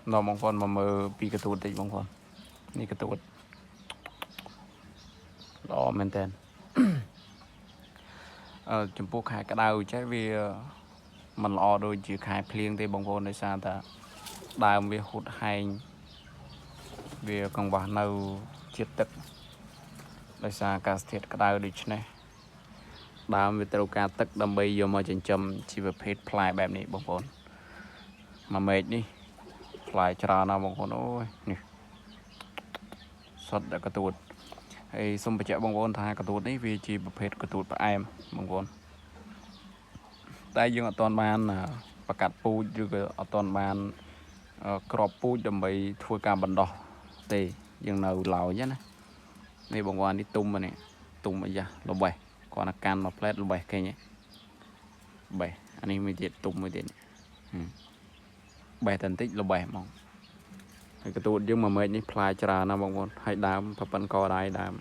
nó bóng con mà mơ bị cái tụt thì bóng conนี่cái tụt đó men tên ចំពោះខែក្តៅចេះវាមិនល្អដូចជាខែភ្លៀងទេបងប្អូនដោយសារតែដើមវាហូតហែងវាកង្វះនៅជាតិទឹកដោយសារអាកាសធាតុក្តៅដូច្នេះដើមវាត្រូវការទឹកដើម្បីយកមកចិញ្ចឹមជីវភេទផ្លែបែបនេះបងប្អូនមួយមេឃនេះផ្លែច្រើនណាស់បងប្អូនអូយនេះសុទ្ធតែកទួតហើយសូមបញ្ជាក់បងប្អូនថាកទួតនេះវាជាប្រភេទកទួតផ្អែមបងប្អូនតែយើងអត់ទាន់បានប្រកាត់ពូជឬក៏អត់ទាន់បានក្របពូជដើម្បីធ្វើការបណ្ដោះទេយើងនៅឡើយណានេះបងប្អូននេះទុំនេះទុំអីយ៉ាល្បេះគាត់ណាកាន់មកផ្លែតល្បេះឃើញទេបេះអានេះមួយទៀតទុំមួយទៀតបេះតែបន្តិចល្បេះហ្មងហើយកទួតយើងមួយមេឃនេះផ្លែច្រើនណាបងប្អូនហើយដើមប៉ិនកដៃដើម